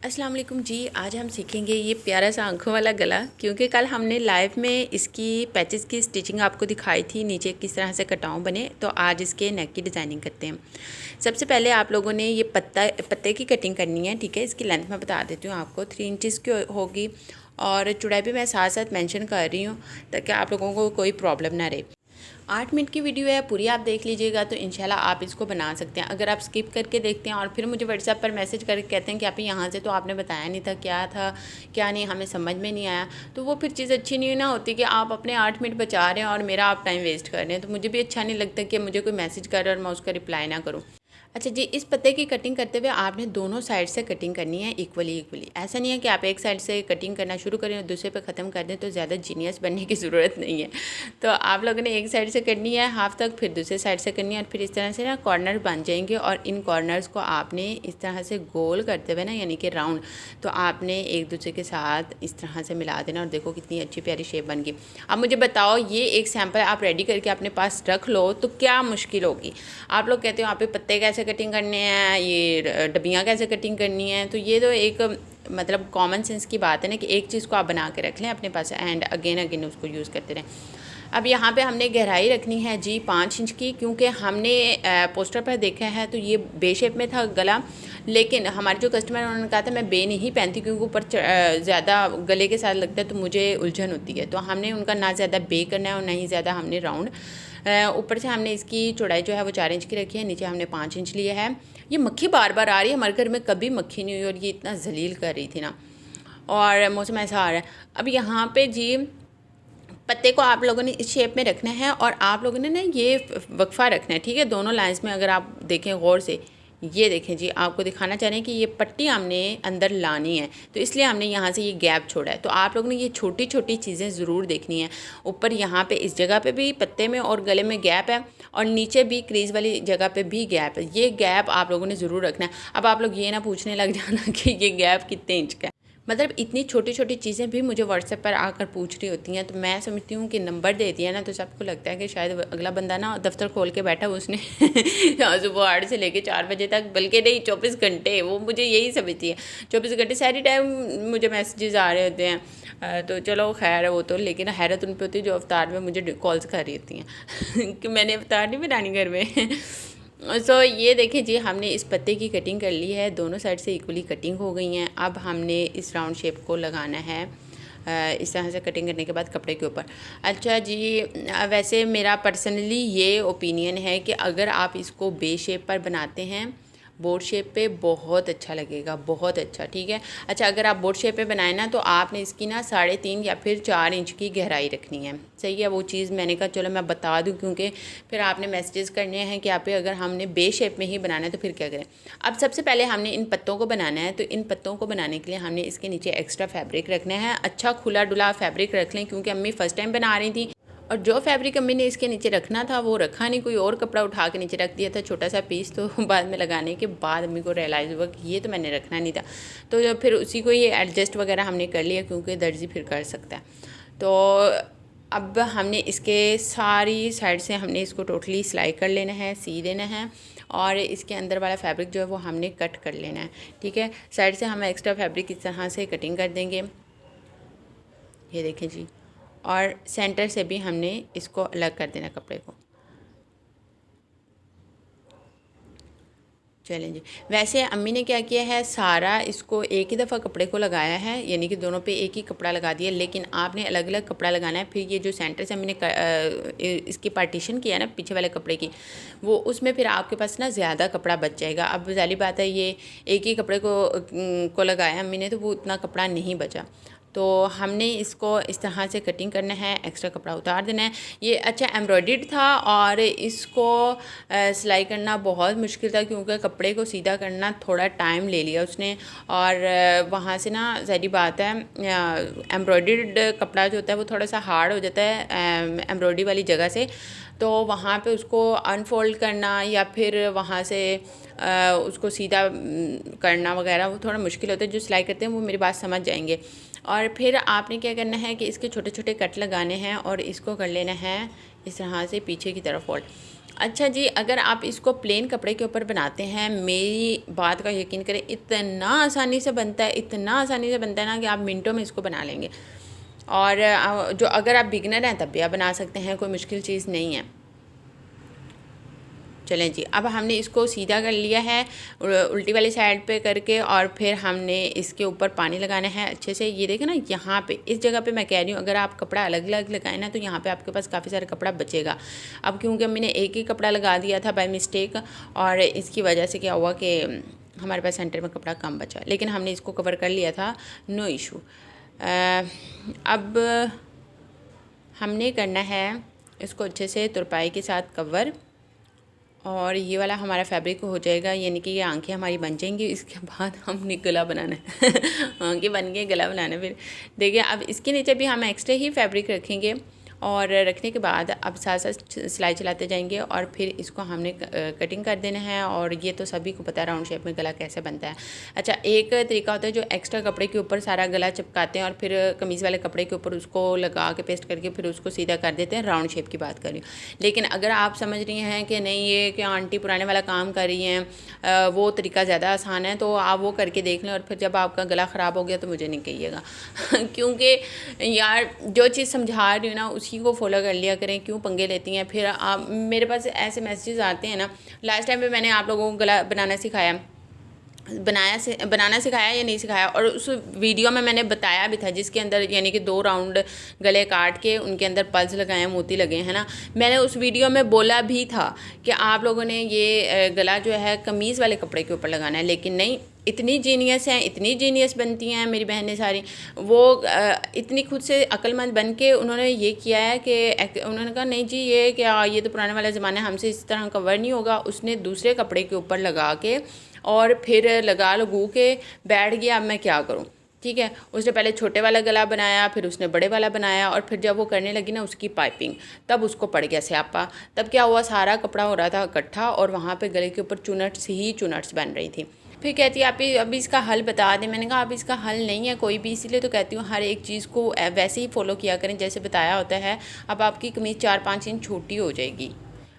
अस्सलाम वालेकुम जी। आज हम सीखेंगे ये प्यारा सा आँखों वाला गला, क्योंकि कल हमने लाइव में इसकी पैचेस की स्टिचिंग आपको दिखाई थी, नीचे किस तरह से कटाव बने। तो आज इसके नेक की डिज़ाइनिंग करते हैं। सबसे पहले आप लोगों ने ये पत्ते की कटिंग करनी है, ठीक है। इसकी लेंथ मैं बता देती हूँ आपको, 3 इंचज़ की होगी और चौड़ाई भी मैं साथ साथ मेंशन कर रही हूँ ताकि आप लोगों को कोई प्रॉब्लम ना रहे। 8 मिनट की वीडियो है, पूरी आप देख लीजिएगा तो इंशाल्लाह आप इसको बना सकते हैं। अगर आप स्किप करके देखते हैं और फिर मुझे व्हाट्सएप पर मैसेज करके कहते हैं कि आप यहाँ से तो आपने बताया नहीं था क्या नहीं, हमें समझ में नहीं आया, तो वो फिर चीज़ अच्छी नहीं ना होती कि आप अपने 8 मिनट बचा रहे हैं और मेरा आप टाइम वेस्ट कर रहे हैं। तो मुझे भी अच्छा नहीं लगता कि मुझे कोई मैसेज कर रहा है और मैं उसका रिप्लाई ना करूँ। अच्छा जी, इस पत्ते की कटिंग करते हुए आपने दोनों साइड से कटिंग करनी है इक्वली। ऐसा नहीं है कि आप एक साइड से कटिंग करना शुरू करें और दूसरे पे ख़त्म कर दें, तो ज़्यादा जीनियस बनने की ज़रूरत नहीं है। तो आप लोगों ने एक साइड से करनी है हाफ तक, फिर दूसरे साइड से करनी है और फिर इस तरह से ना कॉर्नर बन जाएंगे और इन कॉर्नर्स को आपने इस तरह से गोल करते हुए ना, यानी कि राउंड, तो आपने एक दूसरे के साथ इस तरह से मिला देना और देखो कितनी अच्छी प्यारी शेप बन गई। अब मुझे बताओ, ये एक सैम्पल आप रेडी करके अपने पास रख लो तो क्या मुश्किल होगी। आप लोग कहते हो आप पत्ते कैसे कटिंग करने हैं, ये डबियाँ कैसे कटिंग करनी है, तो ये तो एक मतलब कॉमन सेंस की बात है ना कि एक चीज़ को आप बना के रख लें अपने पास एंड अगेन उसको यूज़ करते रहें। अब यहाँ पे हमने गहराई रखनी है जी 5 इंच की, क्योंकि हमने पोस्टर पर देखा है तो ये बे शेप में था गला, लेकिन हमारे जो कस्टमर उन्होंने कहा था मैं बे नहीं पहनती क्योंकि ऊपर ज़्यादा गले के साथ लगता है तो मुझे उलझन होती है। तो हमने उनका ना ज़्यादा बे करना है और ना ही ज़्यादा हमने राउंड। ऊपर से हमने इसकी चौड़ाई जो है वो 4 इंच की रखी है, नीचे हमने 5 इंच लिया है। ये मक्खी बार बार आ रही है, हमारे घर में कभी मक्खी नहीं हुई और ये इतना जलील कर रही थी ना, और मौसम ऐसा आ रहा है। अब यहाँ पे जी पत्ते को आप लोगों ने इस शेप में रखना है और आप लोगों ने ना ये वक्फा रखना है, ठीक है, दोनों लाइंस में। अगर आप देखें गौर से, ये देखें जी, आपको दिखाना चाह रहे हैं कि ये पट्टी हमने अंदर लानी है, तो इसलिए हमने यहाँ से ये गैप छोड़ा है। तो आप लोगों ने ये छोटी छोटी चीज़ें ज़रूर देखनी है। ऊपर यहाँ पे इस जगह पे भी पत्ते में और गले में गैप है और नीचे भी क्रीज वाली जगह पे भी गैप है। ये गैप आप लोगों ने ज़रूर रखना है। अब आप लोग ये ना पूछने लग जाना कि ये गैप कितने इंच का है। मतलब इतनी छोटी छोटी चीज़ें भी मुझे व्हाट्सएप पर आकर पूछ रही होती हैं, तो मैं समझती हूँ कि नंबर दे दिया ना तो सबको लगता है कि शायद अगला बंदा ना दफ्तर खोल के बैठा उसने सुबह 8 से लेके 4 बजे तक, बल्कि नहीं 24 घंटे, वो मुझे यही समझती है 24 घंटे सारी टाइम मुझे मैसेजेस आ रहे होते हैं। तो चलो खैर है वो तो, लेकिन हैरत उन पर होती है जो अवतार में मुझे कॉल्स कर रही होती हैं कि मैंने अवतार नहीं बनानी घर में सो ये देखिए जी, हमने इस पत्ते की कटिंग कर ली है, दोनों साइड से इक्वली कटिंग हो गई हैं। अब हमने इस राउंड शेप को लगाना है इस तरह से कटिंग करने के बाद कपड़े के ऊपर। अच्छा जी, वैसे मेरा पर्सनली ये ओपिनियन है कि अगर आप इसको बे शेप पर बनाते हैं, बोर्ड शेप पे, बहुत अच्छा लगेगा, बहुत अच्छा, ठीक है। अच्छा, अगर आप बोर्ड शेप पे बनाए ना तो आपने इसकी ना 3.5 या फिर 4 इंच की गहराई रखनी है, सही है। वो चीज़ मैंने कहा चलो मैं बता दूं, क्योंकि फिर आपने मैसेजेस करने हैं कि आप अगर हमने बे शेप में ही बनाना है तो फिर क्या करें। अब सबसे पहले हमने इन पत्तों को बनाना है, तो इन पत्तों को बनाने के लिए हमने इसके नीचे एक्स्ट्रा फैब्रिक रखना है। अच्छा खुला डुला फैब्रिक रख लें, क्योंकि अम्मी फ़र्स्ट टाइम बना रही थी और जो फैब्रिक अम्मी ने इसके नीचे रखना था वो रखा नहीं, कोई और कपड़ा उठा के नीचे रख दिया था छोटा सा पीस। तो बाद में लगाने के बाद अम्मी को रियलाइज़ हुआ कि ये तो मैंने रखना नहीं था, तो जब फिर उसी को ये एडजस्ट वगैरह हमने कर लिया, क्योंकि दर्जी फिर कर सकता है। तो अब हमने इसके सारी साइड से हमने इसको टोटली सिलाई कर लेना है, सी देना है और इसके अंदर वाला फैब्रिक जो है वो हमने कट कर लेना है, ठीक है। साइड से हम एक्स्ट्रा फैब्रिक इस तरह से कटिंग कर देंगे, ये देखें जी, और सेंटर से भी हमने इसको अलग कर देना कपड़े को। चलें जी, वैसे अम्मी ने क्या किया है, सारा इसको एक ही दफ़ा कपड़े को लगाया है, यानी कि दोनों पे एक ही कपड़ा लगा दिया, लेकिन आपने अलग अलग कपड़ा लगाना है। फिर ये जो सेंटर से अम्मी ने इसकी पार्टीशन किया ना पीछे वाले कपड़े की, वो उसमें फिर आपके पास ना ज़्यादा कपड़ा बच जाएगा। अब जाली बात है, ये एक ही कपड़े को लगाया अम्मी ने, तो वो उतना कपड़ा नहीं बचा। तो हमने इसको इस तरह से कटिंग करना है, एक्स्ट्रा कपड़ा उतार देना है। ये अच्छा एम्ब्रॉयडर्ड था और इसको सिलाई करना बहुत मुश्किल था, क्योंकि कपड़े को सीधा करना थोड़ा टाइम ले लिया उसने। और वहाँ से ना ज़ाहिर बात है एम्ब्रॉयडर्ड कपड़ा जो होता है वो थोड़ा सा हार्ड हो जाता है एम्ब्रॉयडरी वाली जगह से, तो वहाँ पे उसको अनफोल्ड करना या फिर वहाँ से उसको सीधा करना वगैरह वो थोड़ा मुश्किल होता है। जो सिलाई करते हैं वो मेरी बात समझ जाएंगे। और फिर आपने क्या करना है कि इसके छोटे छोटे कट लगाने हैं और इसको कर लेना है इस तरह से पीछे की तरफ फोल्ड। अच्छा जी, अगर आप इसको प्लेन कपड़े के ऊपर बनाते हैं, मेरी बात का यकीन करें, इतना आसानी से बनता है, इतना आसानी से बनता है ना कि आप मिनटों में इसको बना लेंगे। और जो अगर आप बिगनर हैं तब भी आप बना सकते हैं, कोई मुश्किल चीज़ नहीं है। चलें जी, अब हमने इसको सीधा कर लिया है उल्टी वाली साइड पे करके, और फिर हमने इसके ऊपर पानी लगाना है अच्छे से। ये देखें ना, यहाँ पे इस जगह पे मैं कह रही हूँ, अगर आप कपड़ा अलग अलग लगाएं ना तो यहाँ पे आपके पास काफ़ी सारा कपड़ा बचेगा। अब क्योंकि मैंने एक ही कपड़ा लगा दिया था बाय मिस्टेक, और इसकी वजह से क्या हुआ कि हमारे पास सेंटर में कपड़ा कम बचा, लेकिन हमने इसको कवर कर लिया था, नो इशू। अब हमने करना है इसको अच्छे से तुरपाई के साथ कवर, और ये वाला हमारा फैब्रिक हो जाएगा, यानी कि ये आंखें हमारी बन जाएंगी। इसके बाद हमने गला बनाना है आंखें बन गई, गला बनाना है। फिर देखिए, अब इसके नीचे भी हम एक्स्ट्रा ही फैब्रिक रखेंगे, और रखने के बाद अब साथ साथ सिलाई चलाते जाएंगे, और फिर इसको हमने कटिंग कर देना है। और ये तो सभी को पता है राउंड शेप में गला कैसे बनता है। अच्छा, एक तरीका होता है जो एक्स्ट्रा कपड़े के ऊपर सारा गला चिपकाते हैं और फिर कमीज़ वाले कपड़े के ऊपर उसको लगा के पेस्ट करके फिर उसको सीधा कर देते हैं। राउंड शेप की बात कर रही हूँ। लेकिन अगर आप समझ रही हैं कि नहीं, ये कि आंटी पुराने वाला काम कर रही हैं, वो तरीका ज़्यादा आसान है, तो आप वो करके देख लें, और फिर जब आपका गला ख़राब हो गया तो मुझे नहीं कहिएगा क्योंकि यार जो चीज़ समझा रही हूँ ना उसी को फॉलो कर लिया करें, क्यों पंगे लेती हैं। फिर आप, मेरे पास ऐसे मैसेजेस आते हैं ना। लास्ट टाइम पे मैंने आप लोगों को गला बनाना सिखाया या नहीं सिखाया, और उस वीडियो में मैंने बताया भी था, जिसके अंदर यानी कि 2 राउंड गले काट के उनके अंदर पल्स लगाए, मोती लगे हैं ना। मैंने उस वीडियो में बोला भी था कि आप लोगों ने ये गला जो है कमीज़ वाले कपड़े के ऊपर लगाना है, लेकिन नहीं, इतनी जीनियस हैं, इतनी जीनियस बनती हैं मेरी बहनें सारी, वो इतनी खुद से अक्लमंद बन के उन्होंने ये किया है कि उन्होंने कहा नहीं जी, ये क्या, ये तो पुराने वाला ज़माना है, हमसे इस तरह कवर नहीं होगा। उसने दूसरे कपड़े के ऊपर लगा के और फिर लगू के बैठ गया, अब मैं क्या करूँ। ठीक है, उसने पहले छोटे वाला गला बनाया, फिर उसने बड़े वाला बनाया, और फिर जब वो करने लगी ना उसकी पाइपिंग, तब उसको पड़ गया स्यापा। तब क्या हुआ, सारा कपड़ा हो रहा था इकट्ठा, और वहाँ पे गले के ऊपर चुनट्स ही चुनट्स बन रही थी। फिर कहती है आप अभी इसका हल बता दें। मैंने कहा अब इसका हल नहीं है कोई भी, इसीलिए तो कहती हूँ हर एक चीज़ को वैसे ही फॉलो किया करें जैसे बताया होता है। अब आपकी कमीज़ 4-5 इंच छोटी हो जाएगी।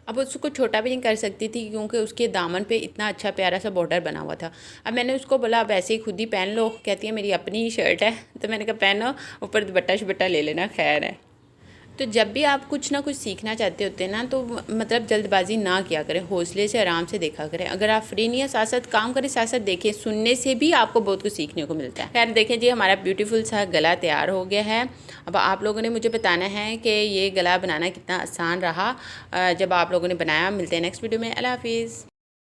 अब उसको छोटा भी नहीं कर सकती थी क्योंकि उसके दामन पे इतना अच्छा प्यारा सा बॉर्डर बना हुआ था। अब मैंने उसको बोला अब ऐसे ही खुद ही पहन लो, कहती है मेरी अपनी ही शर्ट है। तो मैंने कहा पहनो, ऊपर दुपट्टा शुपट्टा ले लेना, खैर है। तो जब भी आप कुछ ना कुछ सीखना चाहते होते हैं ना, तो मतलब जल्दबाजी ना किया करें, हौसले से आराम से देखा करें। अगर आप फ्री नहीं है, साथ साथ काम करें, साथ साथ देखें, सुनने से भी आपको बहुत कुछ सीखने को मिलता है। खैर देखें जी, हमारा ब्यूटीफुल सा गला तैयार हो गया है। अब आप लोगों ने मुझे बताना है कि ये गला बनाना कितना आसान रहा जब आप लोगों ने बनाया। मिलते हैं नेक्स्ट वीडियो में। अल्लाह हाफिज़।